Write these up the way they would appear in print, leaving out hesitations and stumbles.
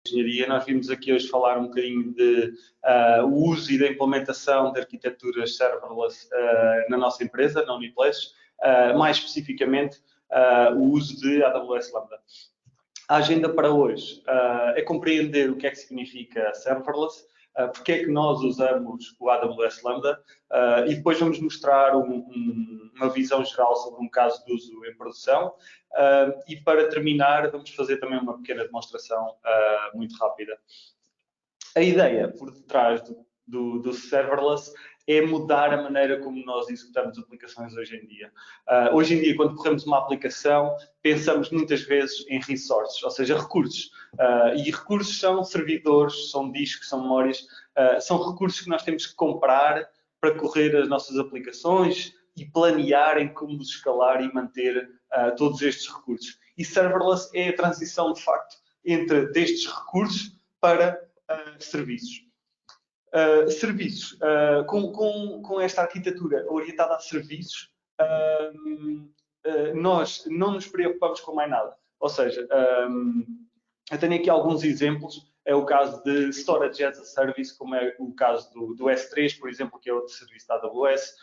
engenharia. Nós vimos aqui hoje falar um bocadinho de o uso e da implementação de arquiteturas serverless na nossa empresa, na Uniplace, mais especificamente o uso de AWS Lambda. A agenda para hoje é compreender o que é que significa serverless, porque é que nós usamos o AWS Lambda e depois vamos mostrar uma visão geral sobre um caso de uso em produção e para terminar vamos fazer também uma pequena demonstração muito rápida. A ideia por detrás do serverless é mudar a maneira como nós executamos aplicações hoje em dia. Hoje em dia, quando corremos uma aplicação, pensamos muitas vezes em resources, ou seja, recursos. E recursos são servidores, são discos, são memórias, são recursos que nós temos que comprar para correr as nossas aplicações e planear em como os escalar e manter todos estes recursos. E serverless é a transição, de facto, destes recursos para serviços. Com esta arquitetura orientada a serviços, nós não nos preocupamos com mais nada. Ou seja, eu tenho aqui alguns exemplos. É o caso de Storage as a Service, como é o caso do S3, por exemplo, que é outro serviço da AWS,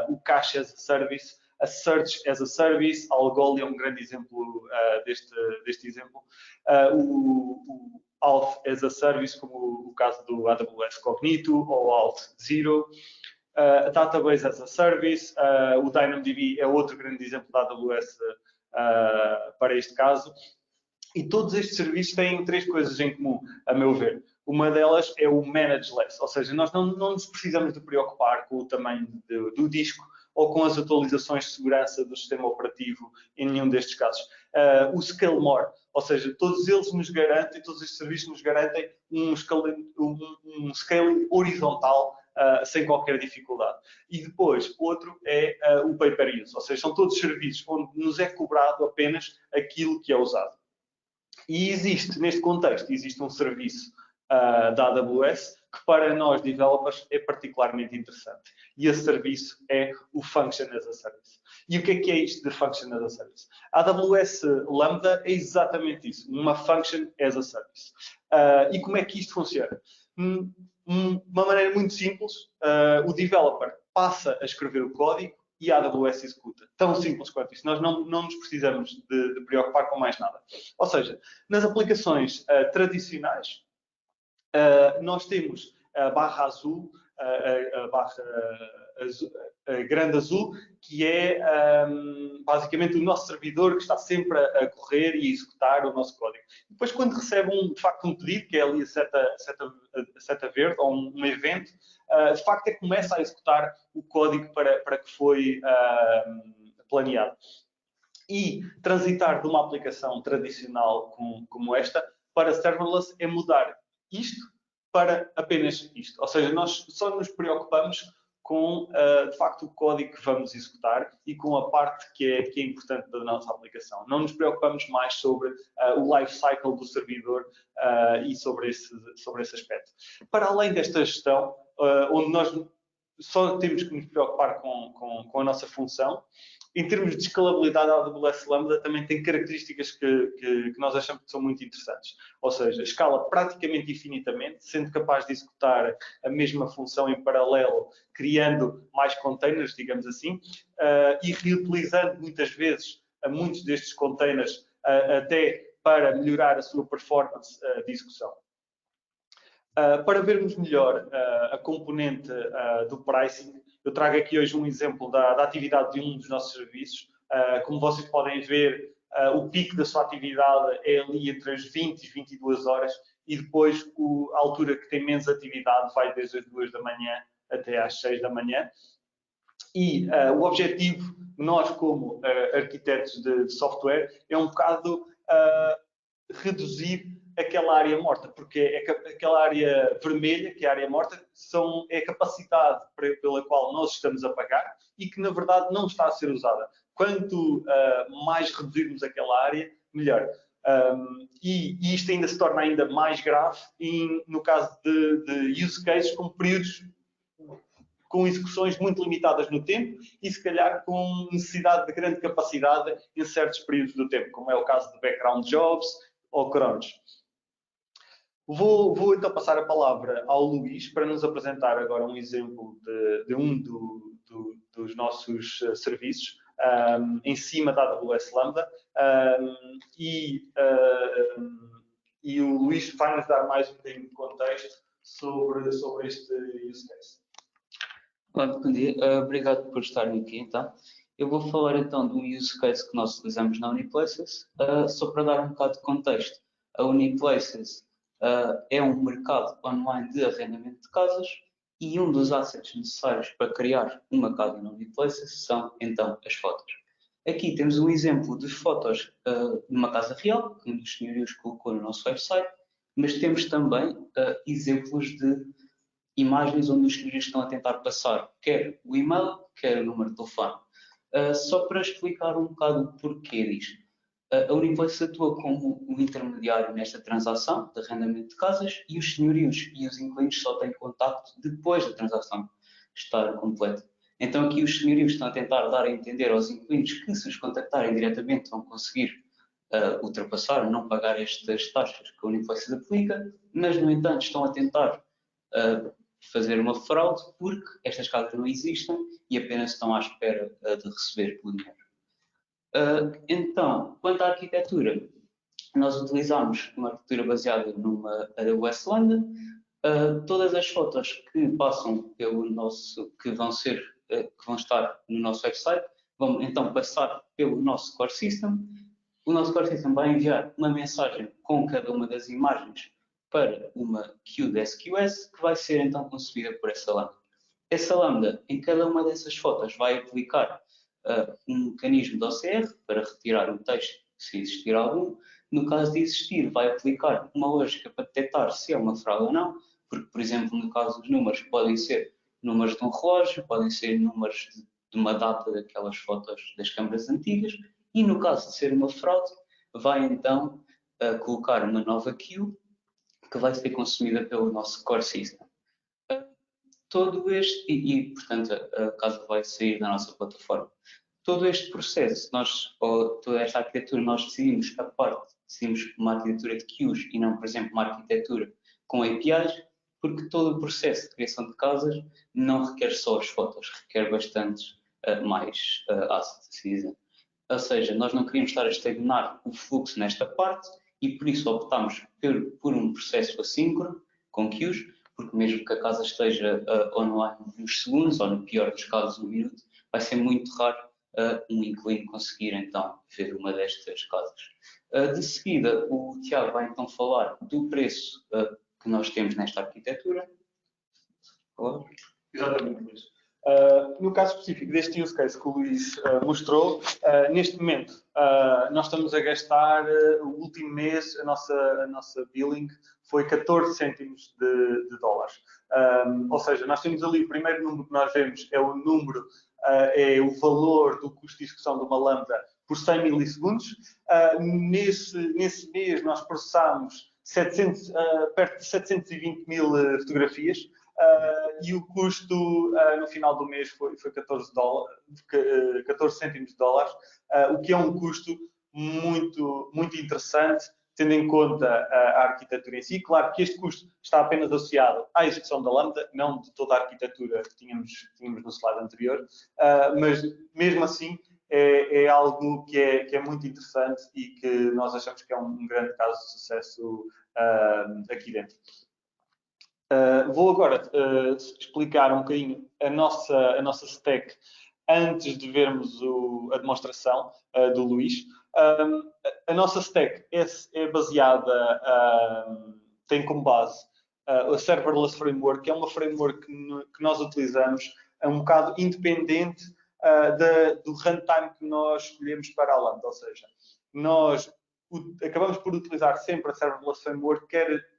o Cache as a Service, a Search as a Service, Algolia é um grande exemplo deste exemplo, o Auth as a Service, como o caso do AWS Cognito ou Auth Zero, Database as a Service, o DynamoDB é outro grande exemplo da AWS para este caso. E todos estes serviços têm três coisas em comum, a meu ver. Uma delas é o manageless, ou seja, nós não nos precisamos de preocupar com o tamanho do disco ou com as atualizações de segurança do sistema operativo em nenhum destes casos. O Scale More, ou seja, todos eles nos garantem, todos estes serviços nos garantem um scaling horizontal sem qualquer dificuldade. E depois, outro é o pay-per-use, ou seja, são todos serviços onde nos é cobrado apenas aquilo que é usado. E neste contexto, existe um serviço da AWS que para nós, developers, é particularmente interessante. E esse serviço é o Function as a Service. E o que é isto de Function as a Service? A AWS Lambda é exatamente isso, uma Function as a Service. E como é que isto funciona? Uma maneira muito simples, o developer passa a escrever o código e a AWS executa. Tão simples quanto isso. Nós não nos precisamos de preocupar com mais nada. Ou seja, nas aplicações tradicionais, nós temos a barra azul, a grande azul, que é basicamente o nosso servidor que está sempre a correr e a executar o nosso código. Depois, quando recebe de facto um pedido, que é ali a seta verde, ou um evento, de facto começa a executar o código para que foi planeado. E transitar de uma aplicação tradicional como esta para serverless é mudar isto para apenas isto. Ou seja, nós só nos preocupamos com, de facto, o código que vamos executar e com a parte que é importante da nossa aplicação. Não nos preocupamos mais sobre o life cycle do servidor e sobre esse aspecto. Para além desta gestão, onde nós só temos que nos preocupar com a nossa função, em termos de escalabilidade, a AWS Lambda também tem características que nós achamos que são muito interessantes. Ou seja, escala praticamente infinitamente, sendo capaz de executar a mesma função em paralelo, criando mais containers, digamos assim, e reutilizando muitas vezes muitos destes containers até para melhorar a sua performance de execução. Para vermos melhor a componente do pricing, eu trago aqui hoje um exemplo da atividade de um dos nossos serviços. Como vocês podem ver, o pico da sua atividade é ali entre as 20 e 22 horas e depois a altura que tem menos atividade vai desde as 2 da manhã até às 6 da manhã. E o objetivo, nós como arquitetos de software, é um bocado reduzir aquela área morta, porque aquela área vermelha, que é a área morta, é a capacidade pela qual nós estamos a pagar e que, na verdade, não está a ser usada. Quanto mais reduzirmos aquela área, melhor. E isto ainda se torna ainda mais grave no caso de use cases com períodos com execuções muito limitadas no tempo e, se calhar, com necessidade de grande capacidade em certos períodos do tempo, como é o caso de background jobs ou crunch. Vou então passar a palavra ao Luís para nos apresentar agora um exemplo de um dos nossos serviços em cima da AWS Lambda e o Luís vai-nos dar mais um bocadinho de contexto sobre este use case. Bom dia, obrigado por estarem aqui então. Eu vou falar então do use case que nós utilizamos na Uniplaces, só para dar um bocado de contexto. A Uniplaces é um mercado online de arrendamento de casas e um dos assets necessários para criar uma casa na Uniplaces são então as fotos. Aqui temos um exemplo de fotos de uma casa real, que um dos senhorios colocou no nosso website, mas temos também exemplos de imagens onde os senhorios estão a tentar passar quer o e-mail, quer o número de telefone. Só para explicar um bocado o porquê disto. A Uniplaces atua como um intermediário nesta transação de arrendamento de casas e os senhorios e os inquilinos só têm contacto depois da transação estar completa. Então aqui os senhorios estão a tentar dar a entender aos inquilinos que se os contactarem diretamente vão conseguir ultrapassar ou não pagar estas taxas que a Uniplaces aplica, mas no entanto estão a tentar fazer uma fraude porque estas casas não existem e apenas estão à espera de receber o dinheiro. Então, quanto à arquitetura, nós utilizamos uma arquitetura baseada numa AWS Lambda. Todas as fotos que passam pelo nosso, que vão estar no nosso website, vão então passar pelo nosso Core System. O nosso Core System vai enviar uma mensagem com cada uma das imagens para uma queue de SQS, que vai ser então concebida por essa lambda. Essa lambda, em cada uma dessas fotos, vai aplicar um mecanismo de OCR para retirar o texto, se existir algum. No caso de existir, vai aplicar uma lógica para detectar se é uma fraude ou não, porque, por exemplo, no caso dos números, podem ser números de um relógio, podem ser números de uma data daquelas fotos das câmaras antigas, e no caso de ser uma fraude, vai então colocar uma nova queue que vai ser consumida pelo nosso Core System. Todo este, portanto, a casa vai sair da nossa plataforma. Todo este processo, toda esta arquitetura, nós decidimos uma arquitetura de queues e não, por exemplo, uma arquitetura com APIs, porque todo o processo de criação de casas não requer só as fotos, requer bastantes mais assets, se dizem. Ou seja, nós não queríamos estar a estagnar o fluxo nesta parte e por isso optámos por um processo assíncrono, com queues, porque mesmo que a casa esteja online uns segundos, ou no pior dos casos, um minuto, vai ser muito raro um inquilino conseguir então ver uma destas casas. De seguida, o Tiago vai então falar do preço que nós temos nesta arquitetura. Exatamente, Luís. No caso específico deste use case que o Luís mostrou, neste momento nós estamos a gastar, o último mês, a nossa billing foi 14 cêntimos de dólares. Ou seja, nós temos ali, o primeiro número que nós vemos é o número, é o valor do custo de execução de uma lambda por 100 milissegundos. Nesse mês nós processámos perto de 720 mil fotografias. E o custo no final do mês foi 14 cêntimos de dólares, o que é um custo muito, muito interessante, tendo em conta a arquitetura em si. Claro que este custo está apenas associado à execução da lambda, não de toda a arquitetura que tínhamos no slide anterior, mas mesmo assim é algo que é muito interessante e que nós achamos que é um grande caso de sucesso aqui dentro. Vou agora explicar um bocadinho a nossa stack antes de vermos a demonstração do Luís. A nossa stack é baseada, tem como base a Serverless Framework, que é uma framework que nós utilizamos, é um bocado independente do runtime que nós escolhemos para a Lambda, ou seja, nós acabamos por utilizar sempre a Serverless Framework,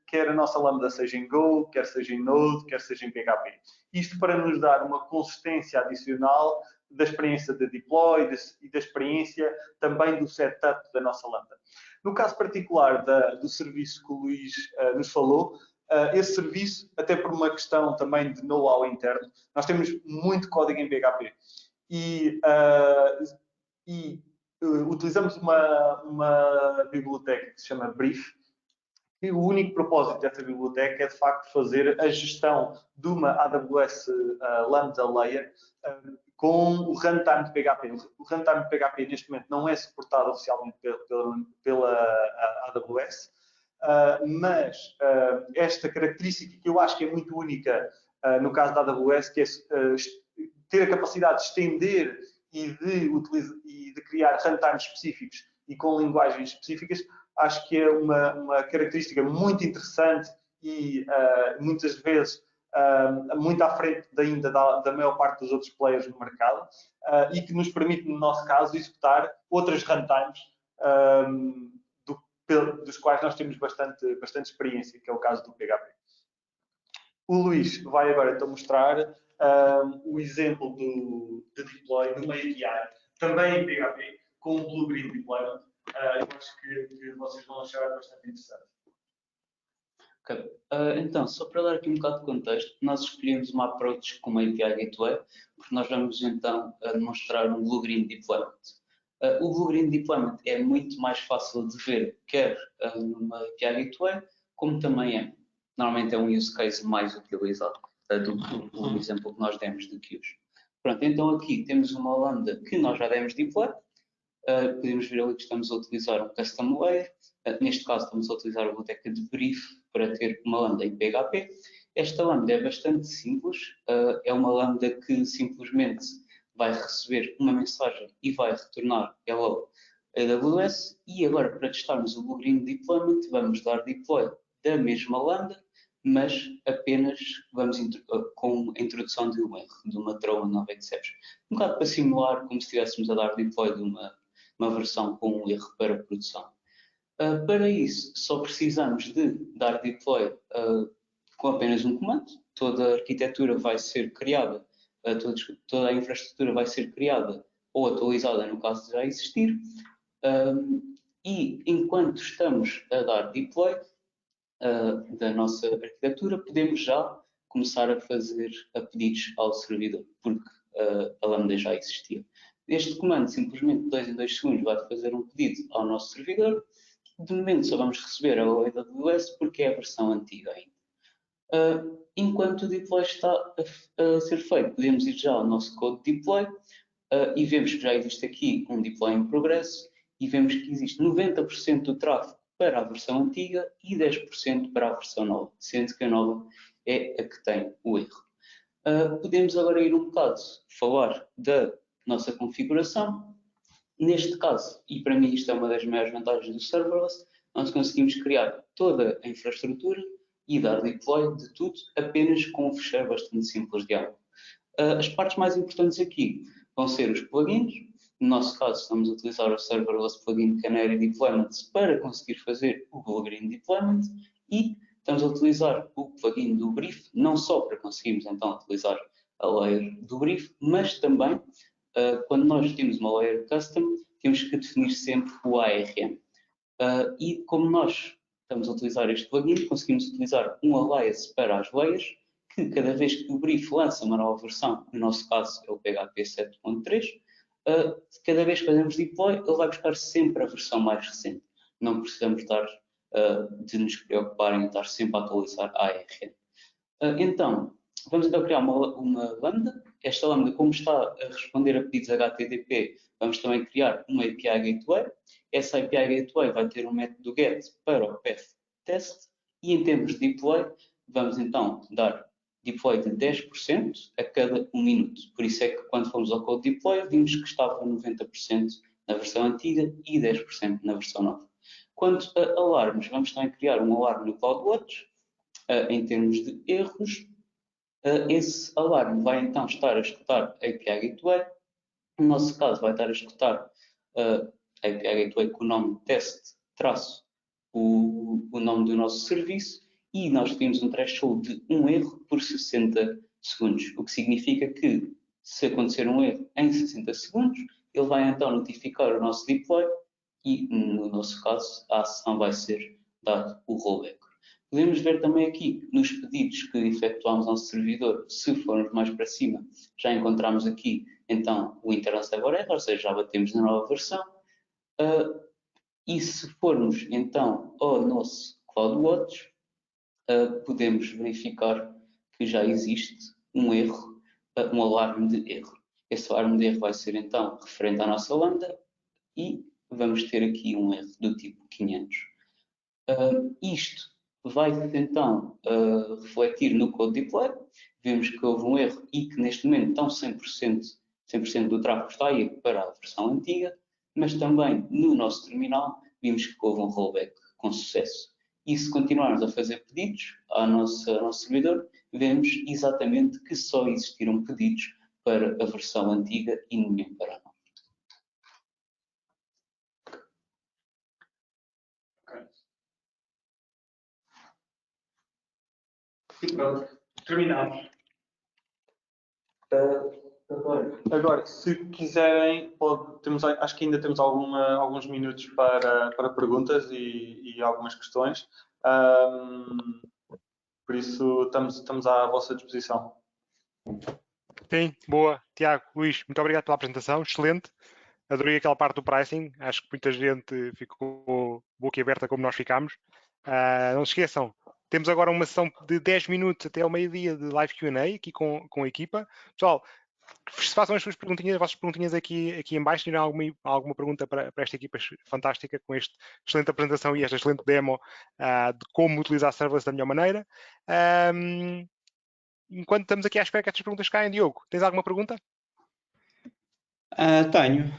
quer a nossa Lambda seja em Go, quer seja em Node, quer seja em PHP. Isto para nos dar uma consistência adicional da experiência de deploy e da experiência também do setup da nossa Lambda. No caso particular do serviço que o Luís nos falou, esse serviço, até por uma questão também de know-how interno, nós temos muito código em PHP e utilizamos uma biblioteca que se chama Brief, que o único propósito desta biblioteca é, de facto, fazer a gestão de uma AWS Lambda Layer com o runtime de PHP. O runtime de PHP, neste momento, não é suportado oficialmente pela AWS, mas esta característica que eu acho que é muito única no caso da AWS, que é ter a capacidade de estender e de criar runtimes específicos e com linguagens específicas, acho que é uma característica muito interessante e muitas vezes muito à frente ainda da maior parte dos outros players no mercado e que nos permite, no nosso caso, executar outras runtimes dos quais nós temos bastante experiência, que é o caso do PHP. O Luís vai agora então mostrar o exemplo de deploy de uma API, também em PHP, com um Blue-Green Deployment. Eu acho que vocês vão achar bastante interessante. Okay. Então, só para dar aqui um bocado de contexto, nós escolhemos uma approach com uma API Gateway, porque nós vamos então demonstrar um Blue-Green Deployment. O Blue-Green Deployment é muito mais fácil de ver, quer numa API Gateway, como também normalmente é um use case mais utilizado do exemplo que nós demos de queues. Pronto, então aqui temos uma lambda que nós já demos deploy. Podemos ver ali que estamos a utilizar um custom layer. Neste caso estamos a utilizar a biblioteca de brief para ter uma lambda em PHP. Esta lambda é bastante simples. É uma lambda que simplesmente vai receber uma mensagem e vai retornar hello AWS. E agora, para testarmos o Blue-Green Deployment, vamos dar deploy da mesma lambda, mas apenas vamos com a introdução de um erro, de uma throw and of exception. Um bocado para simular como se estivéssemos a dar deploy de uma versão com um erro para produção. Para isso, só precisamos de dar deploy com apenas um comando. Toda a arquitetura vai ser criada, toda a infraestrutura vai ser criada ou atualizada no caso de já existir. E enquanto estamos a dar deploy da nossa arquitetura, podemos já começar a fazer pedidos ao servidor, porque a lambda já existia. Este comando, simplesmente de 2 em 2 segundos, vai fazer um pedido ao nosso servidor. De momento só vamos receber a AWS porque é a versão antiga ainda. Enquanto o deploy está a ser feito, podemos ir já ao nosso code deploy e vemos que já existe aqui um deploy em progresso e vemos que existe 90% do tráfego para a versão antiga e 10% para a versão nova, sendo que a nova é a que tem o erro. Podemos agora ir um bocado falar da nossa configuração. Neste caso, e para mim isto é uma das maiores vantagens do serverless, nós conseguimos criar toda a infraestrutura e dar deploy de tudo apenas com um fecheiro bastante simples de água. As partes mais importantes aqui vão ser os plugins. No nosso caso, estamos a utilizar o serverless plugin Canary Deployments para conseguir fazer o Blue-Green Deployment e estamos a utilizar o plugin do Brief, não só para conseguirmos então utilizar a layer do Brief, mas também quando nós temos uma layer custom, temos que definir sempre o ARM. E como nós estamos a utilizar este plugin, conseguimos utilizar um alias para as layers, que cada vez que o Brief lança uma nova versão, no nosso caso é o PHP 7.3, cada vez que fazemos deploy, ele vai buscar sempre a versão mais recente. Não precisamos de nos preocupar em estar sempre a atualizar a ARM. Então, vamos então criar uma lambda. Esta lambda, como está a responder a pedidos HTTP, vamos também criar uma API Gateway. Essa API Gateway vai ter um método GET para o path test e em termos de deploy, vamos então dar deploy de 10% a cada 1 minuto. Por isso é que quando fomos ao code deploy, vimos que estava 90% na versão antiga e 10% na versão nova. Quanto a alarmes, vamos também criar um alarme no CloudWatch. Em termos de erros, esse alarme vai então estar a escutar a API Gateway. No nosso caso, vai estar a escutar a API Gateway com o nome test traço o nome do nosso serviço e nós temos um threshold de um erro por 60 segundos, o que significa que se acontecer um erro em 60 segundos, ele vai então notificar o nosso deploy e, no nosso caso, a ação vai ser dado o rollback. Podemos ver também aqui nos pedidos que efetuamos ao servidor, se formos mais para cima, já encontramos aqui então o internal server error, ou seja, já batemos na nova versão. E se formos então ao nosso CloudWatch, podemos verificar que já existe um erro, um alarme de erro. Esse alarme de erro vai ser então referente à nossa lambda e vamos ter aqui um erro do tipo 500. Isto vai então refletir no code deploy. Vemos que houve um erro e que neste momento estão 100% do tráfego está aí para a versão antiga, mas também no nosso terminal vimos que houve um rollback com sucesso. E se continuarmos a fazer pedidos ao nosso servidor, vemos exatamente que só existiram pedidos para a versão antiga e nenhum para a nova. E pronto, terminamos. Agora, se quiserem, acho que ainda temos alguns minutos para perguntas e algumas questões. Por isso, estamos à vossa disposição. Sim, boa. Tiago, Luís, muito obrigado pela apresentação, excelente. Adorei aquela parte do pricing, acho que muita gente ficou boquiaberta como nós ficámos. Não se esqueçam, temos agora uma sessão de 10 minutos até ao meio-dia de live Q&A aqui com a equipa. Pessoal, façam as vossas perguntinhas aqui em baixo. Se tiverem alguma pergunta para esta equipa fantástica, com esta excelente apresentação e esta excelente demo de como utilizar serverless da melhor maneira. Enquanto estamos aqui à espera que estas perguntas caem, Diogo, tens alguma pergunta? Tenho.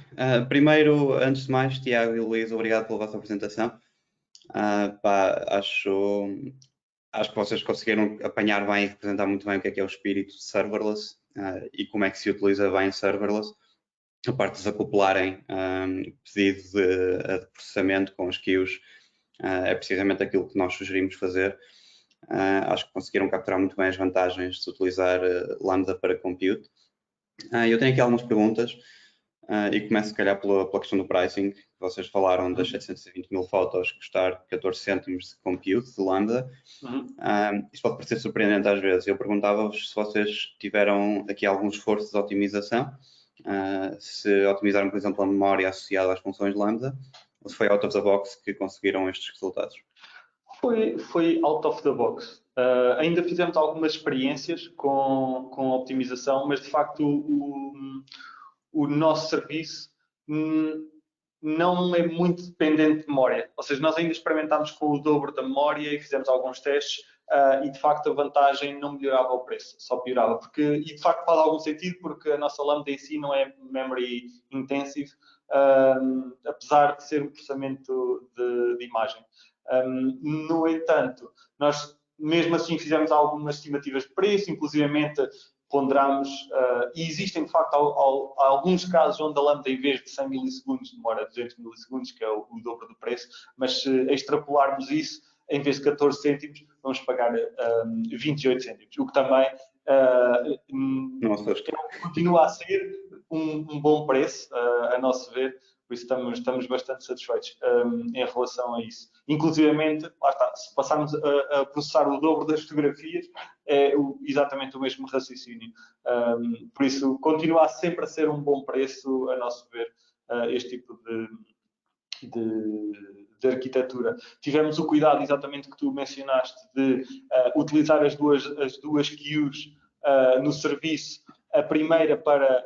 Primeiro, antes de mais, Tiago e Luís, obrigado pela vossa apresentação. Acho que vocês conseguiram apanhar bem e representar muito bem o que é o espírito de serverless e como é que se utiliza bem serverless. A parte de desacoplarem pedido de processamento com os queues é precisamente aquilo que nós sugerimos fazer. Acho que conseguiram capturar muito bem as vantagens de utilizar Lambda para compute. Eu tenho aqui algumas perguntas e começo, se calhar, pela questão do pricing. Vocês falaram das 720 mil fotos custar 14 cêntimos de compute de Lambda. Isto pode parecer surpreendente às vezes. Eu perguntava-vos se vocês tiveram aqui algum esforço de otimização, se otimizaram, por exemplo, a memória associada às funções Lambda, ou se foi out of the box que conseguiram estes resultados. Foi out of the box. Ainda fizemos algumas experiências com optimização, mas de facto o nosso serviço não é muito dependente de memória. Ou seja, nós ainda experimentámos com o dobro da memória e fizemos alguns testes e de facto a vantagem não melhorava o preço, só piorava. E de facto faz algum sentido porque a nossa lambda em si não é memory intensive, apesar de ser um processamento de imagem. No entanto, nós mesmo assim fizemos algumas estimativas de preço, inclusivamente ponderamos, e existem de facto alguns casos onde a lambda em vez de 100 milissegundos demora 200 milissegundos, que é o dobro do preço, mas se extrapolarmos isso, em vez de 14 cêntimos, vamos pagar 28 cêntimos, o que também continua a ser um bom preço, a nosso ver. Por isso estamos bastante satisfeitos em relação a isso. Inclusivamente, lá está, se passarmos a processar o dobro das fotografias, é exatamente o mesmo raciocínio. Por isso, continua sempre a ser um bom preço, a nosso ver, este tipo de arquitetura. Tivemos o cuidado, exatamente que tu mencionaste, de utilizar as duas queues no serviço. A primeira para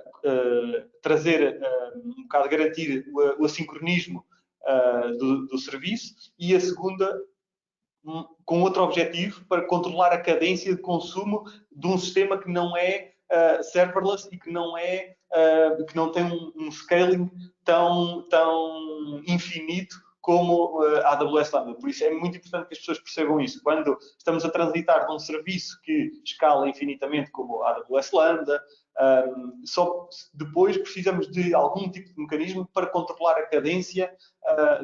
trazer, um bocado garantir o assincronismo do serviço, e a segunda com outro objetivo, para controlar a cadência de consumo de um sistema que não é serverless e que não tem um scaling tão infinito como a AWS Lambda. Por isso é muito importante que as pessoas percebam isso. Quando estamos a transitar de um serviço que escala infinitamente como a AWS Lambda, só depois precisamos de algum tipo de mecanismo para controlar a cadência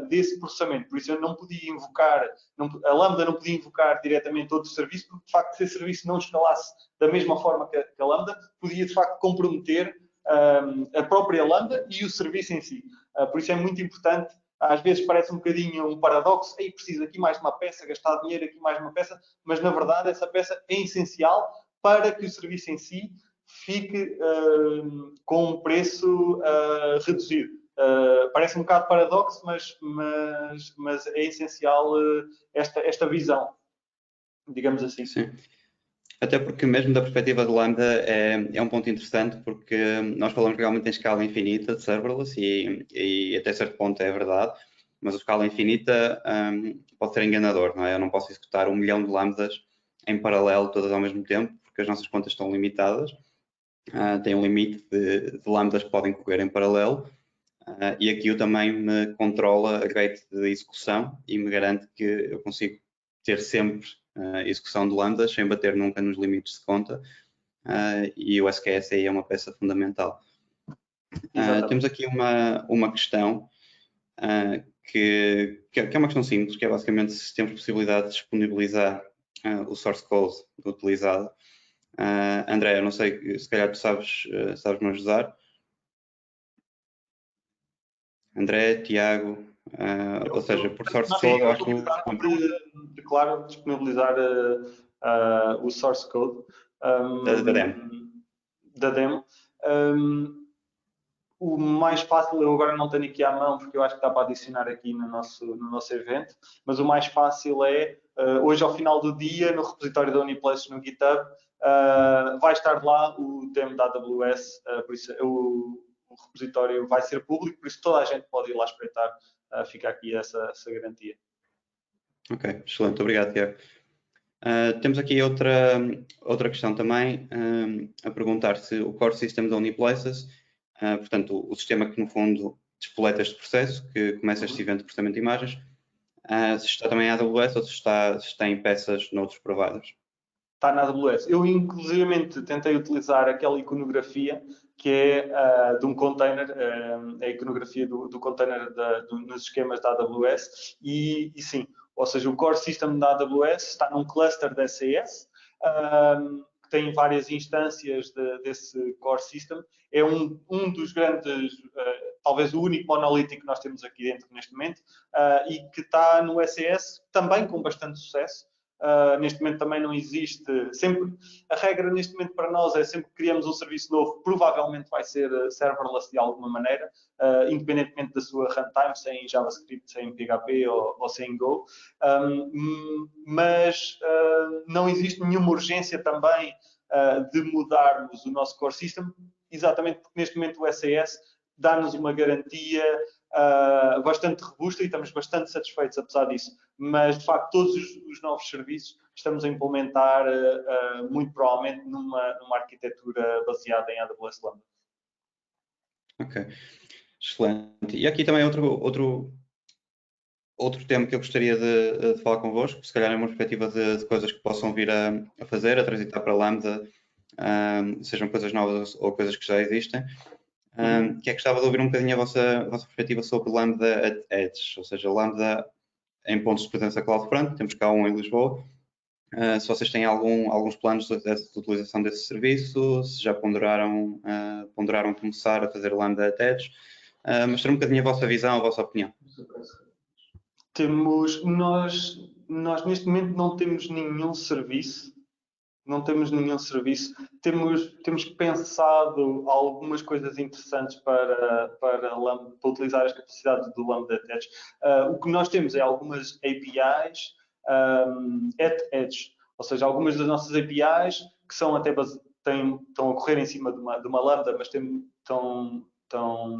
desse processamento. Por isso eu não podia invocar, a Lambda não podia invocar diretamente outro serviço, porque de facto se esse serviço não escalasse da mesma forma que a Lambda, podia de facto comprometer a própria Lambda e o serviço em si. Por isso é muito importante. Às vezes parece um bocadinho um paradoxo, preciso aqui mais uma peça, gastar dinheiro aqui mais uma peça, mas na verdade essa peça é essencial para que o serviço em si fique com um preço reduzido. Parece um bocado paradoxo, mas é essencial esta visão, digamos assim. Sim. Até porque mesmo da perspectiva de Lambda é um ponto interessante, porque nós falamos realmente em escala infinita de serverless e até certo ponto é verdade, mas a escala infinita pode ser enganador, não é? Eu não posso executar 1 milhão de lambdas em paralelo todas ao mesmo tempo, porque as nossas contas estão limitadas. Tem um limite de lambdas que podem correr em paralelo, e aqui eu também me controla a rate de execução e me garante que eu consigo ter sempre execução de lambdas sem bater nunca nos limites de conta, e o SQS aí é uma peça fundamental. Temos aqui uma questão que é uma questão simples, que é basicamente se temos possibilidade de disponibilizar o source code utilizado. André, eu não sei, se calhar tu sabes-me ajudar. André, Tiago, ou seja, por source code, eu acho que... Claro, disponibilizar o source code da demo. O mais fácil, eu agora não tenho aqui à mão, porque eu acho que está para adicionar aqui no nosso evento, mas o mais fácil é, hoje ao final do dia, no repositório da Uniplaces no GitHub, vai estar lá o demo da AWS, por isso o repositório vai ser público, por isso toda a gente pode ir lá espreitar, fica aqui essa garantia. Ok, excelente, obrigado, Tiago. Temos aqui outra questão também, a perguntar se o core system da Uniplaces, portanto, o sistema que no fundo despoleta este processo, que começa este evento de processamento de imagens, se está também em AWS ou se está em peças noutros providers. Está na AWS. Eu, inclusivamente, tentei utilizar aquela iconografia que é de um container, a iconografia do container nos esquemas da AWS, e sim, ou seja, o core system da AWS está num cluster da SAS, que tem várias instâncias desse core system. É um dos grandes, talvez o único monolítico que nós temos aqui dentro neste momento, e que está no SAS também com bastante sucesso. Neste momento também não existe, sempre, a regra neste momento para nós é sempre que criamos um serviço novo, provavelmente vai ser serverless de alguma maneira, independentemente da sua runtime, sem JavaScript, sem PHP ou sem Go, mas não existe nenhuma urgência também de mudarmos o nosso core system, exatamente porque neste momento o SAS dá-nos uma garantia bastante robusta e estamos bastante satisfeitos apesar disso, mas de facto todos os novos serviços estamos a implementar muito provavelmente numa arquitetura baseada em AWS Lambda. Ok, excelente. E aqui também outro tema que eu gostaria de falar convosco, se calhar é uma perspectiva de coisas que possam vir a fazer, a transitar para Lambda, sejam coisas novas ou coisas que já existem. Que é que gostava de ouvir um bocadinho a vossa perspectiva sobre Lambda at Edge, ou seja, Lambda em pontos de presença CloudFront, temos cá um em Lisboa. Se vocês têm alguns planos de utilização desse serviço, se já ponderaram começar a fazer Lambda at Edge, mostrar um bocadinho a vossa visão, a vossa opinião. Nós neste momento não temos nenhum serviço. Temos pensado algumas coisas interessantes para utilizar as capacidades do Lambda at Edge. O que nós temos é algumas APIs at Edge, ou seja, algumas das nossas APIs que são até estão a correr em cima de uma Lambda, mas estão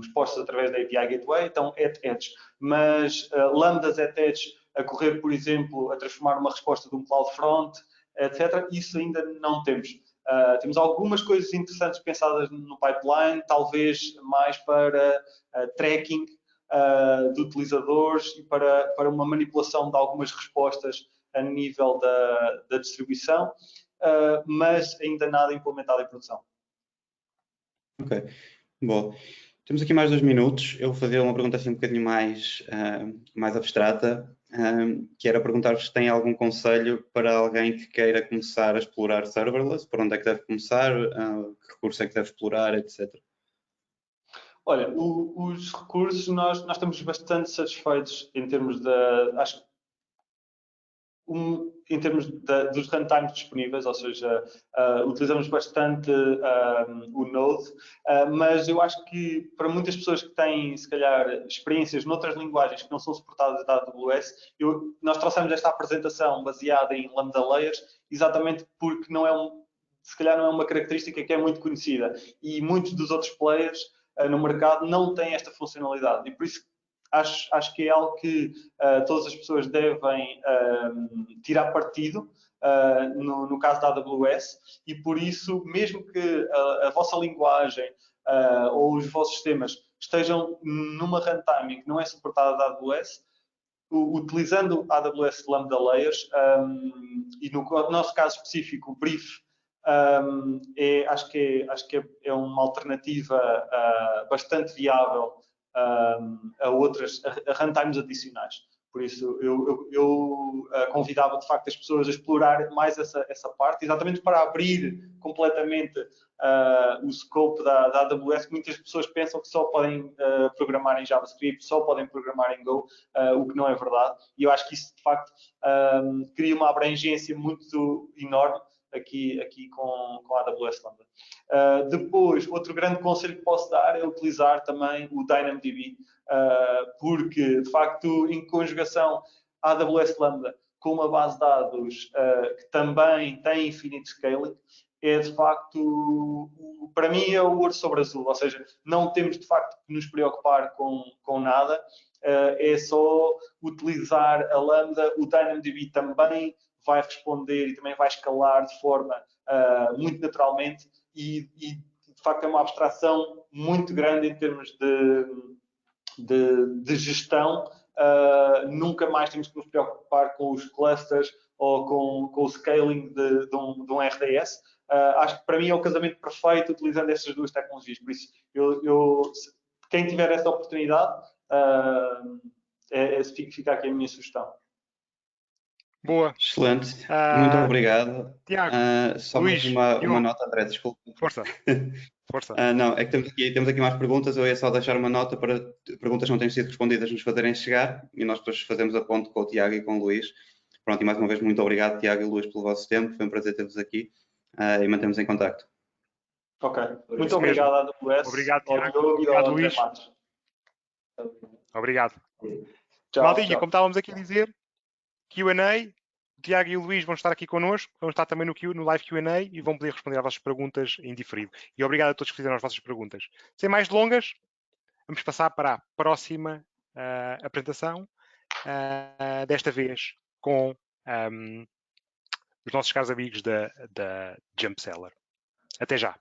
expostas através da API Gateway, estão at Edge. Mas Lambdas at Edge a correr, por exemplo, a transformar uma resposta de um CloudFront, etc. Isso ainda não temos. Temos algumas coisas interessantes pensadas no pipeline, talvez mais para tracking de utilizadores e para uma manipulação de algumas respostas a nível da distribuição, mas ainda nada implementado em produção. Ok, bom. Temos aqui mais 2 minutos. Eu vou fazer uma pergunta assim um bocadinho mais abstrata, que era perguntar-vos se tem algum conselho para alguém que queira começar a explorar serverless, por onde é que deve começar, que recurso é que deve explorar, etc. Olha, os recursos, nós estamos bastante satisfeitos em termos acho que em termos dos runtimes disponíveis, ou seja, utilizamos bastante o Node, mas eu acho que para muitas pessoas que têm, se calhar, experiências noutras linguagens que não são suportadas da AWS, nós trouxemos esta apresentação baseada em Lambda Layers, exatamente porque se calhar não é uma característica que é muito conhecida e muitos dos outros players no mercado não têm esta funcionalidade e por isso acho que é algo que todas as pessoas devem tirar partido no caso da AWS e por isso, mesmo que a vossa linguagem ou os vossos sistemas estejam numa runtime que não é suportada da AWS, utilizando a AWS Lambda Layers e no nosso caso específico, o Brief, acho que é uma alternativa bastante viável a outras a runtimes adicionais. Por isso, eu convidava de facto as pessoas a explorar mais essa parte, exatamente para abrir completamente o scope da AWS, que muitas pessoas pensam que só podem programar em JavaScript, só podem programar em Go, o que não é verdade. E eu acho que isso, de facto, cria uma abrangência muito enorme aqui com a AWS Lambda. Depois, outro grande conselho que posso dar é utilizar também o DynamoDB, porque, de facto, em conjugação a AWS Lambda com uma base de dados que também tem infinite scaling, é de facto, para mim, é o ouro sobre azul, ou seja, não temos de facto que nos preocupar com nada, é só utilizar a Lambda, o DynamoDB também vai responder e também vai escalar de forma muito naturalmente e de facto é uma abstração muito grande em termos de gestão. Nunca mais temos que nos preocupar com os clusters ou com o scaling de um RDS. Acho que para mim é o casamento perfeito utilizando estas duas tecnologias. Por isso, quem tiver essa oportunidade, fica aqui a minha sugestão. Boa. Excelente. Muito obrigado. Tiago, só Luís, mais uma nota, André, desculpa. Força. Força. Não, é que temos aqui mais perguntas. Eu ia só deixar uma nota para perguntas que não têm sido respondidas nos fazerem chegar e nós depois fazemos a ponte com o Tiago e com o Luís. Pronto, e mais uma vez, muito obrigado, Tiago e Luís, pelo vosso tempo. Foi um prazer ter-vos aqui e mantemos em contacto. Ok. Muito obrigado, AWS. Obrigado, Tiago. Obrigado, Luís. Obrigado. Tchau, Maldinha, tchau. como estávamos aqui a dizer, Q&A, o Tiago e o Luís vão estar aqui connosco, vão estar também no live Q&A e vão poder responder às vossas perguntas em diferido. E obrigado a todos que fizeram as vossas perguntas. Sem mais delongas, vamos passar para a próxima apresentação, desta vez com os nossos caros amigos da Jumpseller. Até já.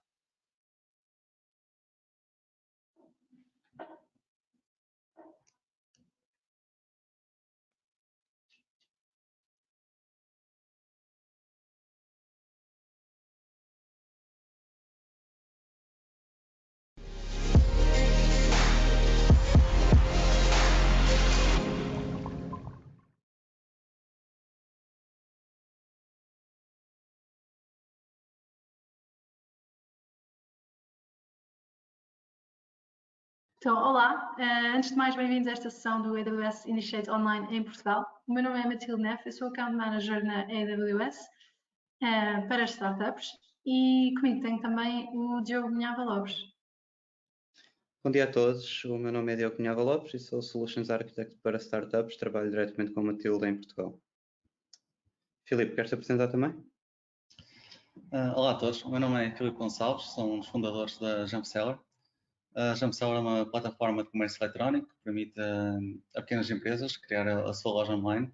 Então, olá, antes de mais, bem-vindos a esta sessão do AWS Initiate Online em Portugal. O meu nome é Matilde Neff, eu sou Account Manager na AWS para startups e comigo tenho também o Diogo Cunhava Lopes. Bom dia a todos, o meu nome é Diogo Cunhava Lopes e sou Solutions Architect para startups, trabalho diretamente com a Matilde em Portugal. Filipe, queres te apresentar também? Olá a todos, o meu nome é Filipe Gonçalves, sou um dos fundadores da Jumpseller. A Jumpseller é uma plataforma de comércio eletrónico que permite a pequenas empresas criar a sua loja online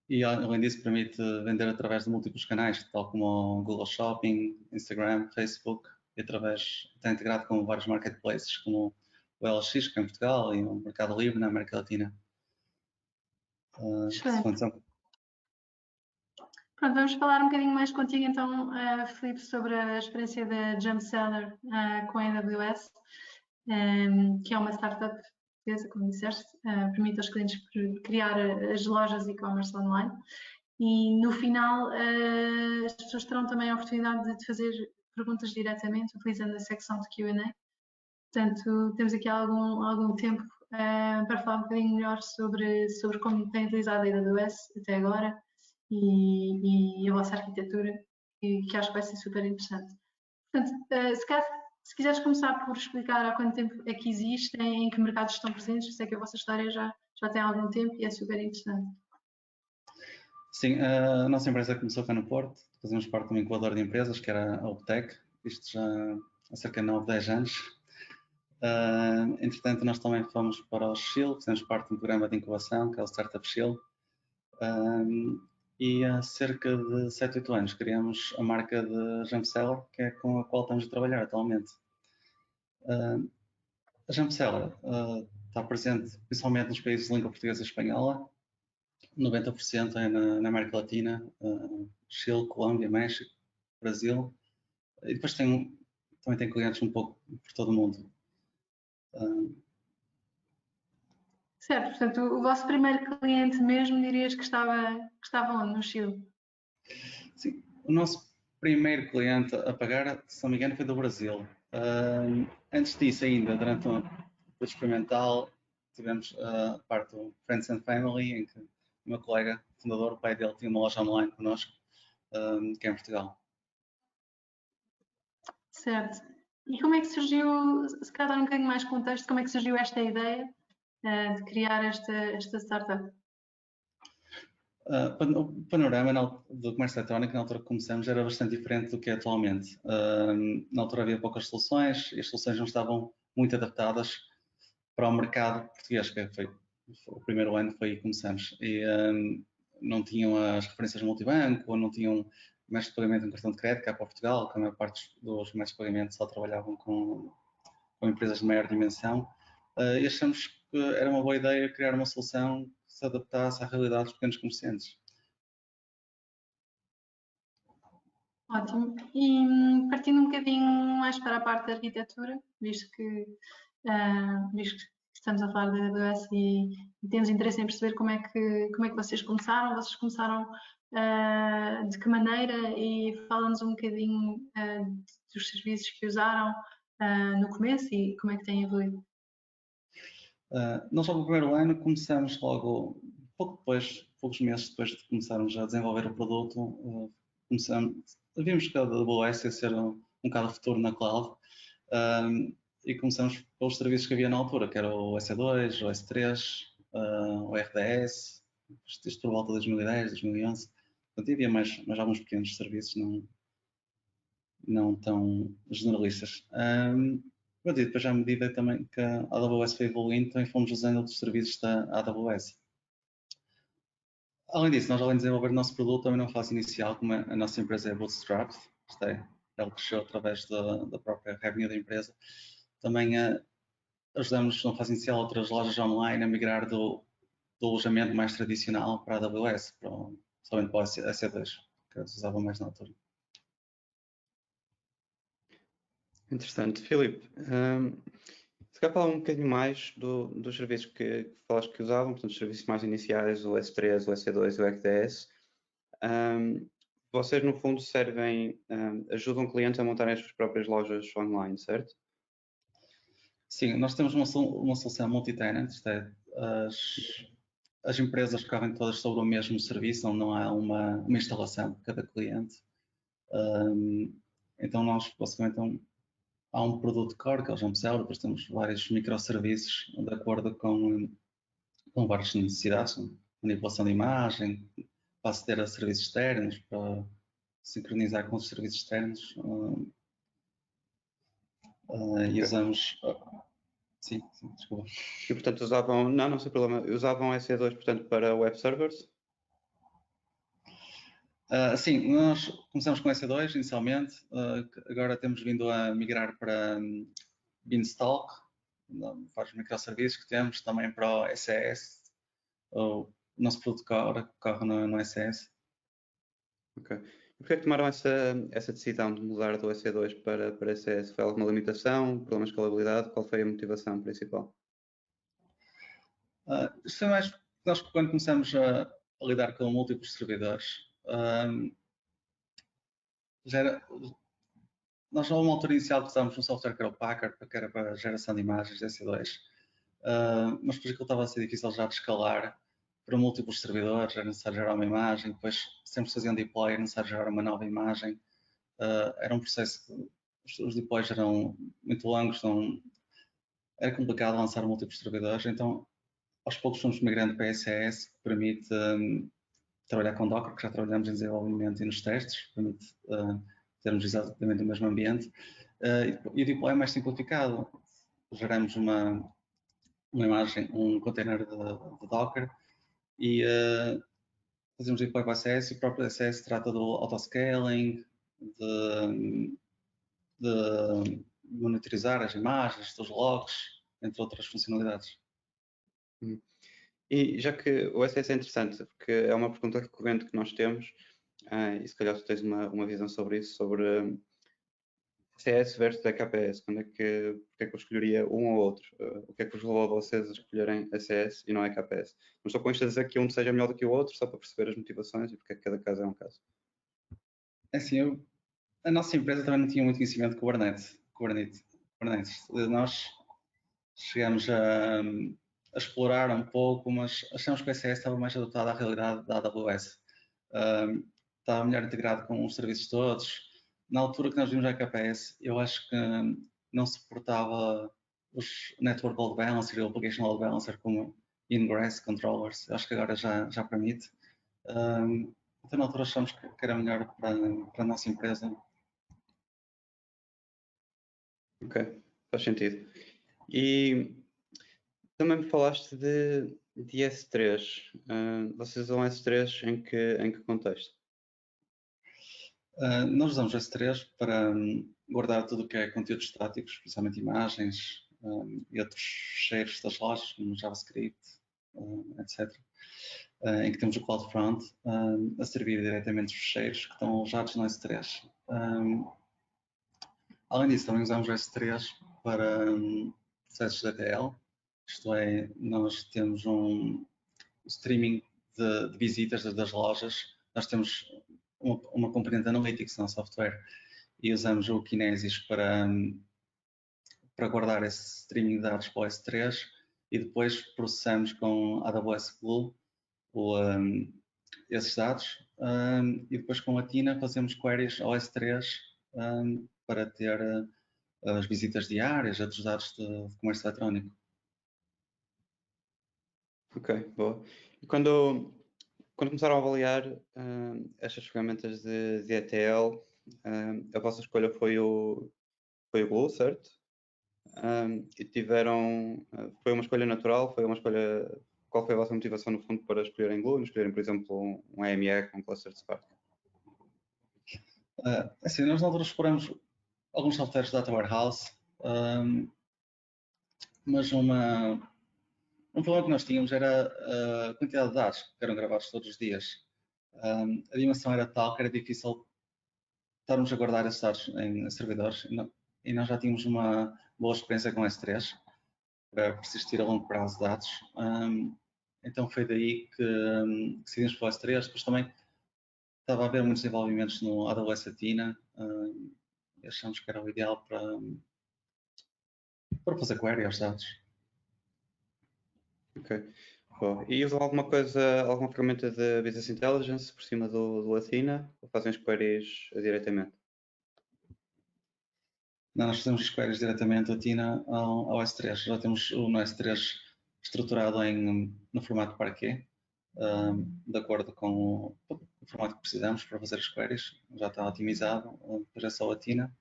e, além disso, permite vender através de múltiplos canais, tal como o Google Shopping, Instagram, Facebook, e está integrado com vários marketplaces, como o LX, que é em Portugal, e o Mercado Livre na América Latina. Pronto, vamos falar um bocadinho mais contigo então, Filipe, sobre a experiência da Jumpseller com a AWS, que é uma startup portuguesa, como disseste, permite aos clientes criar as lojas e-commerce online e no final as pessoas terão também a oportunidade de fazer perguntas diretamente utilizando a secção de Q&A. Portanto, temos aqui algum tempo para falar um bocadinho melhor sobre como tem utilizado a AWS até agora e a vossa arquitetura, que acho que vai ser super interessante. Portanto, se quiseres começar por explicar há quanto tempo é que existem, em que mercados estão presentes, sei que a vossa história já tem algum tempo e é super interessante. Sim, a nossa empresa começou cá no Porto, fazemos parte de um incubador de empresas que era a Optec, isto já há cerca de 9, 10 anos. Entretanto, nós também fomos para o Chile, fizemos parte de um programa de incubação, que é o Startup Chile. E há cerca de 7, 8 anos criamos a marca de Jumpseller, que é com a qual estamos a trabalhar atualmente. A Jumpseller está presente principalmente nos países de língua portuguesa e espanhola, 90% é na América Latina, Chile, Colômbia, México, Brasil, e depois também tem clientes um pouco por todo o mundo. Certo, portanto, o vosso primeiro cliente mesmo dirias que estava onde? No Chile? Sim, o nosso primeiro cliente a pagar, se não me engano, foi do Brasil. Antes disso ainda, durante o período experimental, tivemos a parte do Friends and Family, em que o meu colega fundador, o pai dele, tinha uma loja online connosco, que é em Portugal. Certo. E como é que surgiu, se calhar dar um bocadinho mais contexto, como é que surgiu esta ideia de criar esta startup? O panorama do comércio eletrónico, na altura que começamos, era bastante diferente do que é atualmente. Na altura havia poucas soluções e as soluções não estavam muito adaptadas para o mercado português, que foi o primeiro ano que foi aí que começamos. E não tinham as referências multibanco, ou não tinham mestre de pagamento em cartão de crédito, cá para Portugal, que a maior parte dos mestres de pagamento só trabalhavam com empresas de maior dimensão. E achamos que era uma boa ideia criar uma solução que se adaptasse à realidade dos pequenos comerciantes. Ótimo. E partindo um bocadinho mais para a parte da arquitetura, visto que estamos a falar da AWS e temos interesse em perceber como é que vocês começaram de que maneira, e fala-nos um bocadinho dos serviços que usaram no começo e como é que têm evoluído. Nós, no primeiro ano, começamos logo, poucos meses depois de começarmos a desenvolver o produto, vimos que a AWS ia ser um bocado futuro na cloud, e começamos pelos serviços que havia na altura, que era o EC2, o S3, o RDS, isto por volta de 2010, 2011. Portanto, havia mais alguns pequenos serviços, não tão generalistas. E depois, à medida também que a AWS foi evoluindo, também fomos usando outros serviços da AWS. Além disso, nós, além de desenvolver o nosso produto, também numa fase inicial, como a nossa empresa é bootstrapped, ela cresceu através da própria revenue da empresa, também ajudamos numa fase inicial outras lojas online a migrar do alojamento mais tradicional para a AWS, somente para o EC2, que eles usavam mais na altura. Interessante. Filipe, se calhar falar um bocadinho mais dos serviços que falaste que usavam, portanto, os serviços mais iniciais, o S3, o EC2 e o RDS. Vocês, no fundo, ajudam clientes a montarem as suas próprias lojas online, certo? Sim, nós temos uma solução multi-tenant, isto é, as empresas correm todas sobre o mesmo serviço, onde não há uma instalação para cada cliente. Então, nós, basicamente, há um produto core, que é o Jumpseller, depois temos vários microserviços de acordo com várias necessidades, manipulação de imagem, para aceder a serviços externos, para sincronizar com os serviços externos. E usamos... Sim, desculpa. E, portanto, usavam... Não sei problema. Usavam EC2, portanto, para web servers? Sim, nós começamos com EC2 inicialmente, agora temos vindo a migrar para Beanstalk, vários microserviços que temos também para o SES. O nosso produto corre no SES. Ok. E porquê é que tomaram essa decisão de mudar do EC2 para SES? Foi alguma limitação, problema de escalabilidade? Qual foi a motivação principal? Isto é mais, nós quando começamos a lidar com múltiplos servidores, nós, numa altura inicial, usámos um software que era o Packard, que era para geração de imagens EC2. mas depois aquilo estava a ser difícil já de escalar para múltiplos servidores, era necessário gerar uma imagem, depois sempre se fazia um deploy, era necessário gerar uma nova imagem. Era um processo que os deploys eram muito longos, era complicado lançar múltiplos servidores, então aos poucos fomos migrando para SES, que permite trabalhar com Docker, que já trabalhamos em desenvolvimento e nos testes, permite termos exatamente o mesmo ambiente, e o deploy é mais simplificado. Geramos uma imagem, um container de Docker e fazemos deploy para a SES, e o próprio SES trata do autoscaling, de monitorizar as imagens, dos logs, entre outras funcionalidades. E já que o SS é interessante, porque é uma pergunta recorrente que nós temos, e se calhar tu tens uma visão sobre isso, sobre CS versus EKS, porque é que eu escolheria um ou outro? O que é que vos levou a vocês a escolherem CS e não EKS? Não estou com isto a dizer que um seja melhor do que o outro, só para perceber as motivações e porque é que cada caso é um caso. Assim, a nossa empresa também não tinha muito conhecimento de Kubernetes. Nós chegamos a explorar um pouco, mas achamos que o SS estava mais adaptado à realidade da AWS. Estava melhor integrado com os serviços todos. Na altura que nós vimos a EKS, eu acho que não suportava os Network Load Balancer e o Application Load Balancer como Ingress Controllers. Eu acho que agora já permite. Então na altura achamos que era melhor para a nossa empresa. Ok, faz sentido. E também me falaste de S3. Vocês usam S3 em que contexto? Nós usamos S3 para guardar tudo o que é conteúdos estáticos, principalmente imagens e outros cheiros das lojas, como JavaScript, etc. Em que temos o CloudFront a servir diretamente os cheiros que estão alojados no S3. Além disso, também usamos o S3 para processos de ETL, isto é, nós temos um streaming de visitas das lojas, nós temos uma componente Analytics no software e usamos o Kinesis para guardar esse streaming de dados para o S3 e depois processamos com AWS Glue esses dados e depois com a Tina fazemos queries ao S3 para ter as visitas diárias, outros dados de comércio eletrónico. Ok, boa. E quando começaram a avaliar estas ferramentas de ETL, a vossa escolha foi o Glue, certo? E foi uma escolha natural, qual foi a vossa motivação no fundo para escolherem Glue, e não escolherem, por exemplo, um AMR, um cluster de Spark? Assim, nós na altura exploramos alguns softwares de Data Warehouse, mas um problema que nós tínhamos era a quantidade de dados que eram gravados todos os dias. A dimensão era tal que era difícil estarmos a guardar esses dados em servidores e nós já tínhamos uma boa experiência com S3 para persistir a longo prazo dados. Então foi daí que decidimos pelo S3, depois também estava a haver muitos desenvolvimentos no AWS Athena e achamos que era o ideal para fazer query aos dados. Ok. Bom, e usam alguma ferramenta de Business Intelligence por cima do Athena ou fazem as queries diretamente? Não, nós fazemos as queries diretamente Athena ao S3. Já temos no S3 estruturado no formato Parquet, de acordo com o formato que precisamos para fazer as queries. Já está otimizado, depois é só Athena.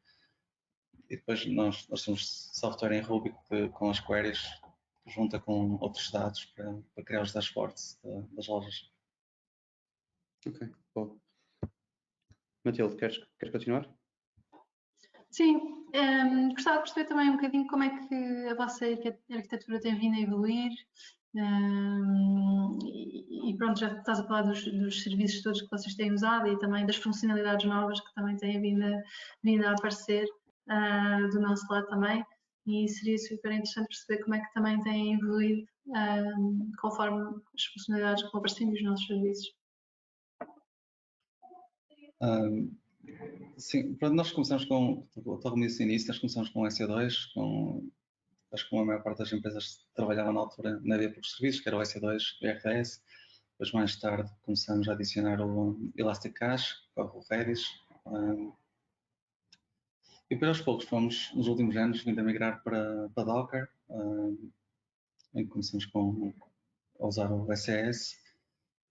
E depois nós temos software em Ruby que com as queries junta com outros dados para criar os dashboards das lojas. Ok, bom. Matilde, queres continuar? Sim, gostava de perceber também um bocadinho como é que a vossa arquitetura tem vindo a evoluir. E pronto, já estás a falar dos serviços todos que vocês têm usado e também das funcionalidades novas que também têm vindo a aparecer do nosso lado também. E seria super interessante perceber como é que também têm evoluído conforme as funcionalidades que vão aparecendo nos nossos serviços. Sim, nós começamos com, como disse no início, nós começamos com o EC2, com acho que a maior parte das empresas trabalhavam na altura na havia poucos serviços, que era o EC2, o RDS. Depois, mais tarde, começamos a adicionar o Elastic Cache, o Redis. E depois, aos poucos, fomos, nos últimos anos, vindo a migrar para Docker, em que começamos a usar o SES.